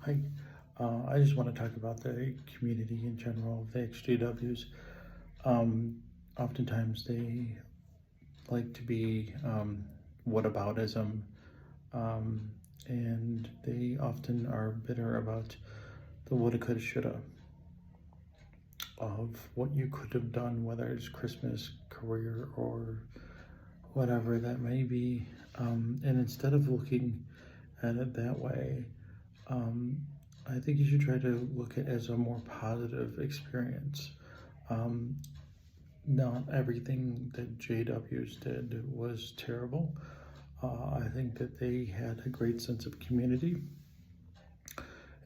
Hi, I just want to talk about the community in general, the jdubbs. Oftentimes they like to be whataboutism, um, and they often are bitter about the woulda, coulda, shoulda of what you could have done, whether it's Christmas, career, or whatever that may be. And instead of looking at it that way, um, I think you should try to look at it as a more positive experience. Um, Not everything that jWs did was terrible. I think that they had a great sense of community,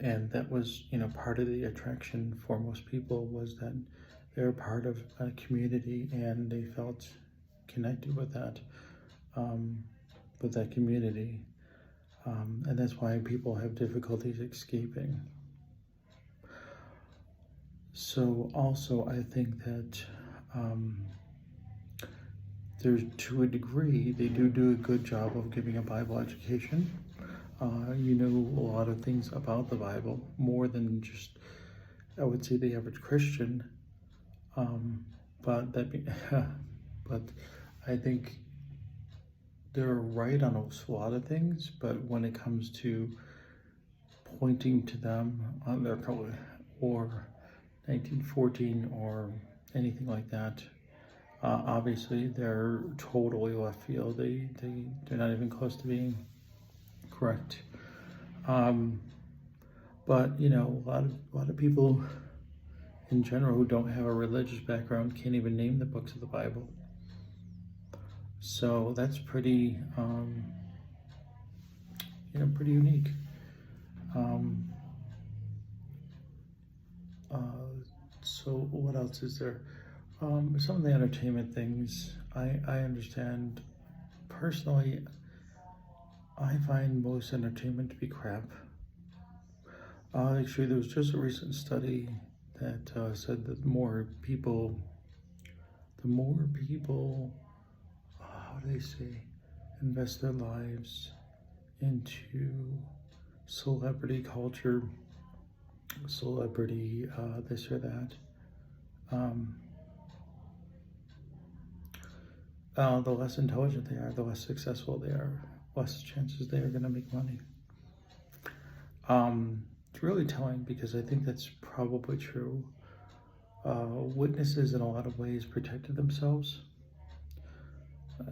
and that was, part of the attraction for most people was that they're part of a community and they felt connected um, with that community, and that's why people have difficulties escaping. So also, I think that um, there's, to a degree, they do a good job of giving a Bible education. You know a lot of things about the Bible, more than just, I would say, the average Christian. But that, be, but I think they're right on a lot of things. But when it comes to pointing to them on their color or 1914 or anything like that, obviously they're totally left field. They're not even close to being correct. Um, but a lot of people in general who don't have a religious background can't even name the books of the Bible. So that's pretty, pretty unique. Um, uh, so what else is there? Some of the entertainment things I understand. Personally, I find most entertainment to be crap. Actually, there was just a recent study that said that the more people, how do they say, invest their lives into celebrity culture, celebrity this or that, um, the less intelligent they are, the less successful they are, less chances they are going to make money. It's really telling because I think that's probably true. Witnesses in a lot of ways protected themselves.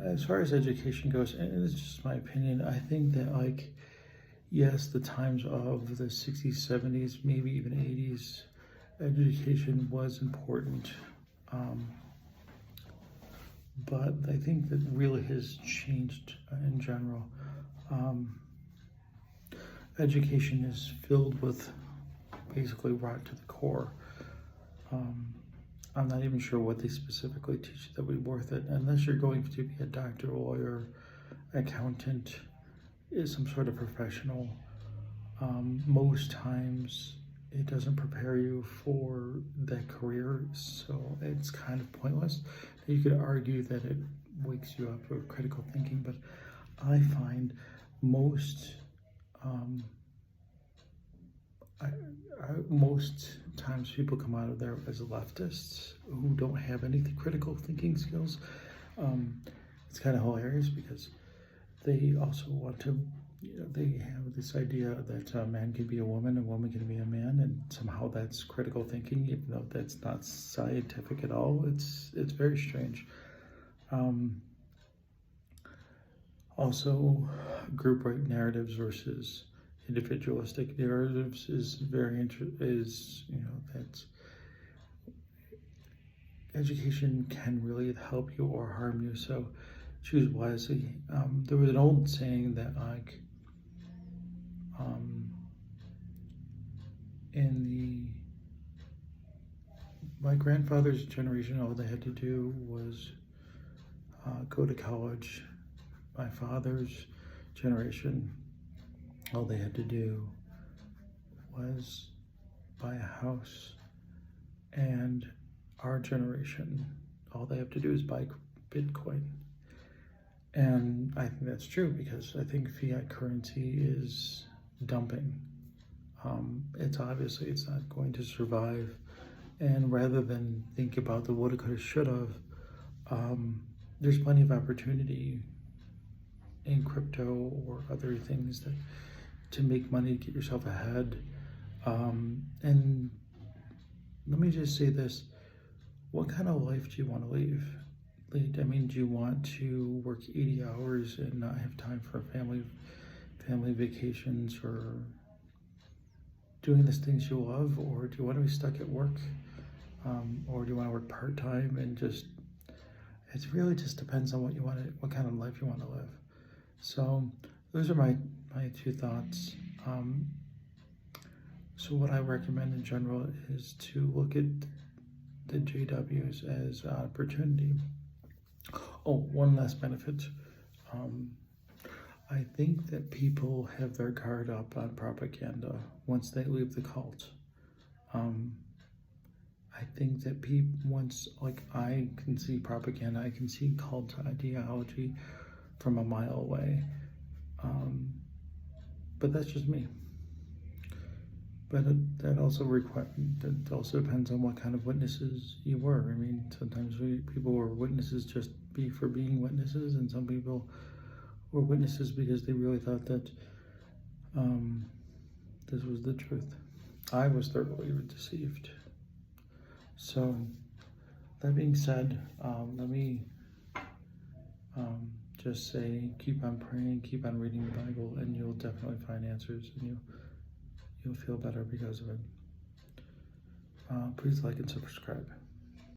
As far as education goes, and it's just my opinion, I think that, like, yes, the times of the 60s, 70s, maybe even 80s, education was important. But I think that really has changed in general. Um, Education is filled with basically rot to the core. I'm not even sure what they specifically teach that would be worth it, unless you're going to be a doctor, lawyer, accountant, is some sort of professional. Most times it doesn't prepare you for that career, so it's kind of pointless. You could argue that it wakes you up for critical thinking, but I find most most times people come out of there as leftists who don't have any critical thinking skills. It's kind of hilarious because they also want to, they have this idea that a man can be a woman can be a man, and somehow that's critical thinking, even though that's not scientific at all. It's very strange. Also, group right narratives versus individualistic narratives is that's education can really help you or harm you, so choose wisely. There was an old saying that, like, in my grandfather's generation, all they had to do was go to college. My father's generation, all they had to do was buy a house. And our generation, all they have to do is buy Bitcoin. And I think that's true because I think fiat currency is dumping. It's not going to survive. And rather than think about the woulda, coulda, shoulda, there's plenty of opportunity in crypto or other things that to make money to get yourself ahead. And let me just say this: what kind of life do you want to lead? I mean, do you want to work 80 hours and not have time for family vacations or doing the things you love, or do you want to be stuck at work, or do you want to work part-time and just? It really just depends on what kind of life you want to live. So those are my two thoughts. So what I recommend in general is to look at the jdubbs as an opportunity. Oh, one last benefit. I think that people have their guard up on propaganda once they leave the cult. I think that once, like, I can see propaganda, I can see cult ideology from a mile away. But that's just me. But that also depends on what kind of witnesses you were. I mean, sometimes people were witnesses just for being witnesses, and some people were witnesses because they really thought that this was the truth. I was thoroughly deceived. So, that being said, let me just say, keep on praying, keep on reading the Bible, and you'll definitely find answers, and you'll feel better because of it. Please like and subscribe.